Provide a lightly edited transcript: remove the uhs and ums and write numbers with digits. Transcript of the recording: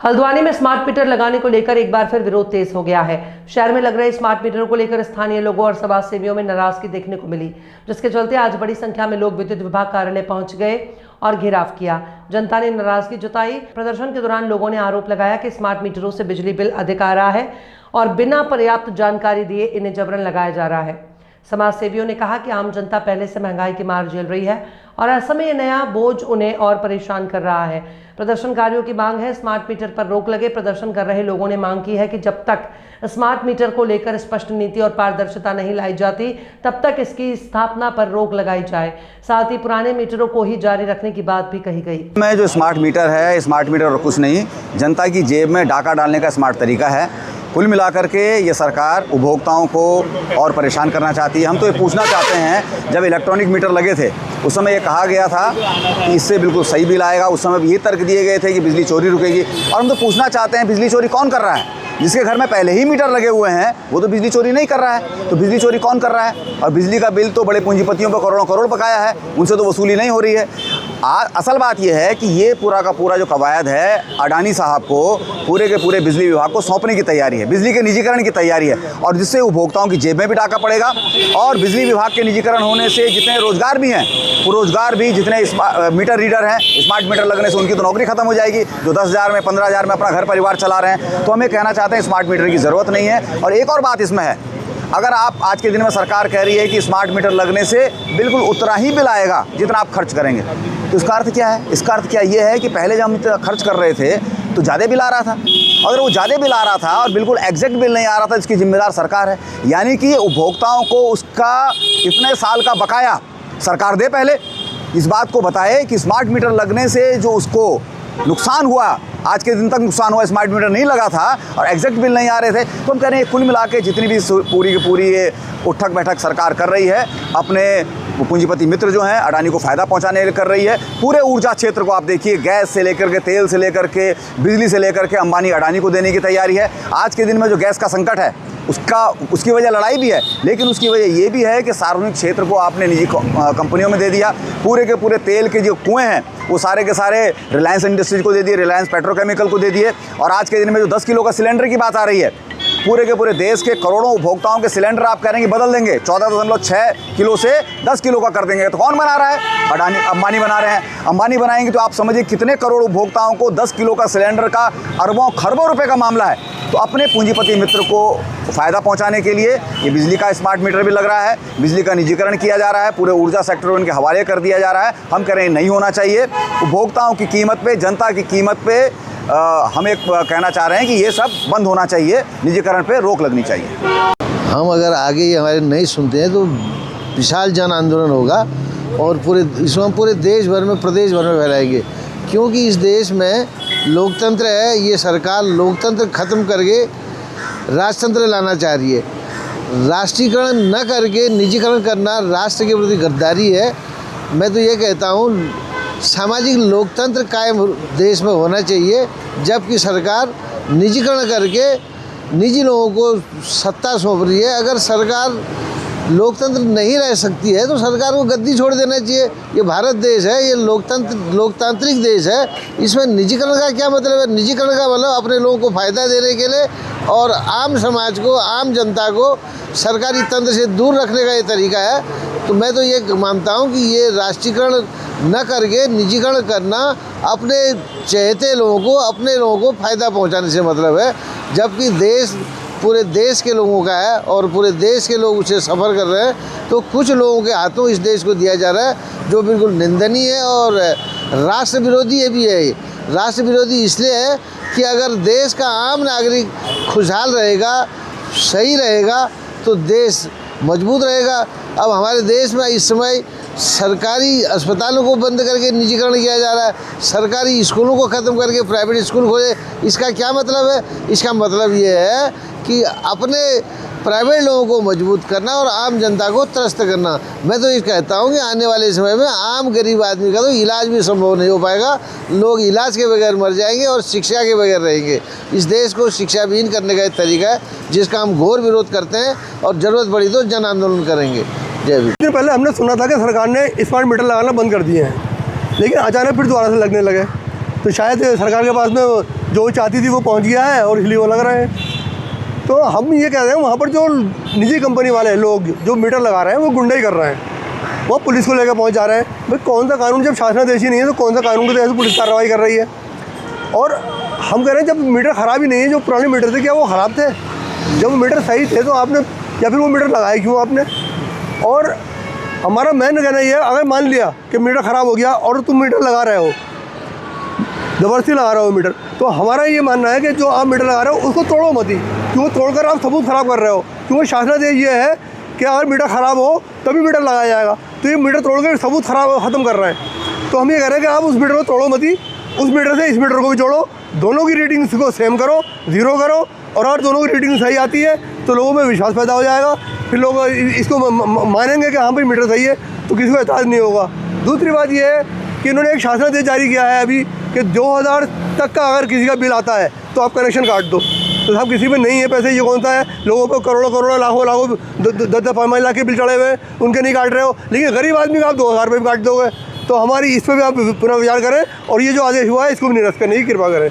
हल्द्वानी में smart meter लगाने को लेकर एक बार फिर विरोध तेज हो गया है। शहर में लग रहे स्मार्ट मीटरों को लेकर स्थानीय लोगों और समाज सेवियों में नाराजगी देखने को मिली, जिसके चलते आज बड़ी संख्या में लोग विद्युत विभाग कार्यालय पहुंच गए और घेराव किया। जनता ने नाराजगी जताई। प्रदर्शन के दौरान लोगों ने आरोप लगाया कि स्मार्ट मीटरों से बिजली बिल अधिक आ रहा है और बिना पर्याप्त जानकारी दिए इन्हें जबरन लगाया जा रहा है। समाज सेवियों ने कहा कि आम जनता पहले से महंगाई की मार झेल रही है और ऐसे में ये नया बोझ उन्हें और परेशान कर रहा है। प्रदर्शनकारियों की मांग है स्मार्ट मीटर पर रोक लगे। प्रदर्शन कर रहे लोगों ने मांग की है कि जब तक स्मार्ट मीटर को लेकर स्पष्ट नीति और पारदर्शिता नहीं लाई जाती तब तक इसकी स्थापना पर रोक लगाई जाए। साथ ही पुराने मीटरों को ही जारी रखने की बात भी कही गई। में जो स्मार्ट मीटर है, स्मार्ट मीटर और कुछ नहीं, जनता की जेब में डाका डालने का स्मार्ट तरीका है। कुल मिलाकर के ये सरकार उपभोक्ताओं को और परेशान करना चाहती है। हम तो ये पूछना चाहते हैं, जब इलेक्ट्रॉनिक मीटर लगे थे उस समय ये कहा गया था कि इससे बिल्कुल सही बिल आएगा। उस समय भी ये तर्क दिए गए थे कि बिजली चोरी रुकेगी। और हम तो पूछना चाहते हैं, बिजली चोरी कौन कर रहा है? जिसके घर में पहले ही मीटर लगे हुए हैं वो तो बिजली चोरी नहीं कर रहा है। तो बिजली चोरी कौन कर रहा है? और बिजली का बिल तो बड़े पूंजीपतियों पर करोड़ों करोड़ बकाया है, उनसे तो वसूली नहीं हो रही है। असल बात यह है कि ये पूरा का पूरा जो कवायद है, अडानी साहब को पूरे के पूरे बिजली विभाग को सौंपने की तैयारी है, बिजली के निजीकरण की तैयारी है, और जिससे उपभोक्ताओं की जेब में भी डाका पड़ेगा। और बिजली विभाग के निजीकरण होने से जितने रोजगार भी हैं, वो रोजगार भी जितने मीटर रीडर हैं, स्मार्ट मीटर लगने से उनकी तो नौकरी खत्म हो जाएगी, जो 10,000 में 15,000 में अपना घर परिवार चला रहे हैं। तो हमें कहना चाहते हैं स्मार्ट मीटर की ज़रूरत नहीं है। और एक और बात इसमें है, अगर आप आज के दिन में सरकार कह रही है कि स्मार्ट मीटर लगने से बिल्कुल उतना ही बिल आएगा जितना आप खर्च करेंगे, तो इसका अर्थ क्या है? इसका अर्थ क्या ये है कि पहले जब हम खर्च कर रहे थे तो ज़्यादा बिल आ रहा था। अगर वो ज़्यादा बिल आ रहा था और बिल्कुल एग्जैक्ट बिल नहीं आ रहा था, इसकी जिम्मेदार सरकार है। यानी कि उपभोक्ताओं को उसका इतने साल का बकाया सरकार दे, पहले इस बात को बताए कि स्मार्ट मीटर लगने से जो उसको नुकसान हुआ, आज के दिन तक नुकसान हुआ, स्मार्ट मीटर नहीं लगा था और एग्जैक्ट बिल नहीं आ रहे थे। तो हम कह रहे हैं कुल मिला के जितनी भी पूरी की पूरी ये उठक बैठक सरकार कर रही है, अपने पूंजीपति मित्र जो हैं अडानी को फ़ायदा पहुंचाने के लिए कर रही है। पूरे ऊर्जा क्षेत्र को आप देखिए, गैस से लेकर के, तेल से लेकर के, बिजली से लेकर के अंबानी अडानी को देने की तैयारी है। आज के दिन में जो गैस का संकट है उसकी वजह लड़ाई भी है, लेकिन उसकी वजह ये भी है कि सार्वजनिक क्षेत्र को आपने निजी कंपनियों में दे दिया। पूरे के पूरे तेल के जो कुएँ हैं वो सारे के सारे रिलायंस इंडस्ट्रीज को दे दिए, रिलायंस पेट्रोकेमिकल को दे दिए। और आज के दिन में जो 10 किलो का सिलेंडर की बात आ रही है, पूरे के पूरे देश के करोड़ों उपभोक्ताओं के सिलेंडर आप कह रहे हैं कि बदल देंगे, 14.6 किलो से 10 किलो का कर देंगे। तो कौन बना रहा है? अडानी, अंबानी बना रहे हैं। अंबानी बनाएंगे तो आप समझिए कितने करोड़ उपभोक्ताओं को 10 किलो का सिलेंडर का अरबों खरबों रुपए का मामला है। तो अपने पूंजीपति मित्र को फ़ायदा पहुंचाने के लिए ये बिजली का स्मार्ट मीटर भी लग रहा है, बिजली का निजीकरण किया जा रहा है, पूरे ऊर्जा सेक्टर को इनके हवाले कर दिया जा रहा है। हम कह रहे हैं नहीं होना चाहिए। उपभोक्ताओं की कीमत पे, जनता की कीमत पे हम एक कहना चाह रहे हैं कि ये सब बंद होना चाहिए, निजीकरण पे रोक लगनी चाहिए। हम अगर आगे ये हमारे नहीं सुनते हैं तो विशाल जन आंदोलन होगा और इसको हम पूरे देश भर में, प्रदेश भर में फैलाएंगे। क्योंकि इस देश में लोकतंत्र है, ये सरकार लोकतंत्र ख़त्म करके राजतंत्र लाना चाह रही है। राष्ट्रीयकरण न करके निजीकरण करना राष्ट्र के प्रति गद्दारी है। मैं तो ये कहता हूँ सामाजिक लोकतंत्र कायम देश में होना चाहिए, जबकि सरकार निजीकरण करके निजी लोगों को सत्ता सौंप रही है। अगर सरकार लोकतंत्र नहीं रह सकती है तो सरकार को गद्दी छोड़ देना चाहिए। ये भारत देश है, ये लोकतांत्रिक देश है, इसमें निजीकरण का क्या मतलब है? निजीकरण का मतलब अपने लोगों को फ़ायदा देने के लिए और आम समाज को, आम जनता को सरकारी तंत्र से दूर रखने का ये तरीका है। तो मैं तो ये मानता हूँ कि ये राष्ट्रीयकरण न करके निजीकरण करना अपने चहेते लोगों को, अपने लोगों को फ़ायदा पहुँचाने से मतलब है, जबकि देश पूरे देश के लोगों का है और पूरे देश के लोग उसे सफ़र कर रहे हैं। तो कुछ लोगों के हाथों इस देश को दिया जा रहा है, जो बिल्कुल निंदनीय है और राष्ट्र विरोधी भी है। राष्ट्र विरोधी इसलिए है कि अगर देश का आम नागरिक खुशहाल रहेगा, सही रहेगा, तो देश मजबूत रहेगा। अब हमारे देश में इस समय सरकारी अस्पतालों को बंद करके निजीकरण किया जा रहा है, सरकारी स्कूलों को ख़त्म करके प्राइवेट स्कूल खोले। इसका क्या मतलब है? इसका मतलब ये है कि अपने प्राइवेट लोगों को मजबूत करना और आम जनता को त्रस्त करना। मैं तो ये कहता हूँ कि आने वाले समय में आम गरीब आदमी का तो इलाज भी संभव नहीं हो पाएगा। लोग इलाज के बगैर मर जाएंगे और शिक्षा के बगैर रहेंगे। इस देश को शिक्षा विहीन करने का एक तरीका है, जिसका हम घोर विरोध करते हैं और ज़रूरत पड़ी तो जन आंदोलन करेंगे। जय भीम। दिन पहले हमने सुना था कि सरकार ने स्मार्ट मीटर लगाना बंद कर दिए हैं, लेकिन अचानक फिर दोबारा से लगने लगे। तो शायद सरकार के पास में जो चाहती थी वो पहुंच गया है और इसलिए वो लग रहे हैं। तो हम ये कह रहे हैं वहाँ पर जो निजी कंपनी वाले लोग जो मीटर लगा रहे हैं वो गुंडाई कर रहे हैं, वो पुलिस को लेकर पहुँच जा रहे हैं। भाई कौन सा कानून, जब शासनादेश ही नहीं है तो कौन सा कानून के तहत पुलिस कार्रवाई कर रही है। और हम कह रहे हैं जब मीटर ख़राब ही नहीं है, जो पुराने मीटर थे क्या वो ख़राब थे? जब वो मीटर सही थे तो आपने, या फिर वो मीटर लगाए क्यों आपने? और हमारा मेन कहना ये है, अगर मान लिया कि मीटर ख़राब हो गया और तुम मीटर लगा रहे हो, ज़बरदस्ती लगा रहे हो मीटर, तो हमारा ये मानना है कि जो आप मीटर लगा रहे हो उसको तोड़ो मत ही, क्यों तोड़कर आप सबूत ख़राब कर रहे हो। क्योंकि शासनादेश ये है कि अगर मीटर ख़राब हो तभी मीटर लगाया जाएगा, तो ये मीटर तोड़ कर सबूत ख़त्म कर रहे हैं। तो हम ये कह रहे हैं कि आप उस मीटर को तोड़ो मत ही, उस मीटर से इस मीटर को भी जोड़ो, दोनों की रीडिंग्स को सेम करो, ज़ीरो करो, और अगर दोनों की रीडिंग सही आती है तो लोगों में विश्वास पैदा हो जाएगा, फिर लोग इसको मानेंगे कि हाँ भाई मीटर सही है, तो किसी को एतराज़ नहीं होगा। दूसरी बात ये है कि इन्होंने एक शासनादेश जारी किया है अभी कि 2000 तक का अगर किसी का बिल आता है तो आप कनेक्शन काट दो। तो साहब किसी में नहीं है पैसे, ये कौन सा है? लोगों पर करोड़ों लाखों 10-5 लाख के बिल चढ़े हुए, उनके नहीं काट रहे हो, लेकिन गरीब आदमी का आप 2000 रुपये भी काट दोगे। तो हमारी इस पर भी आप पुनः विचार करें और ये जो आदेश हुआ है इसको भी निरस्त करने की कृपा करें।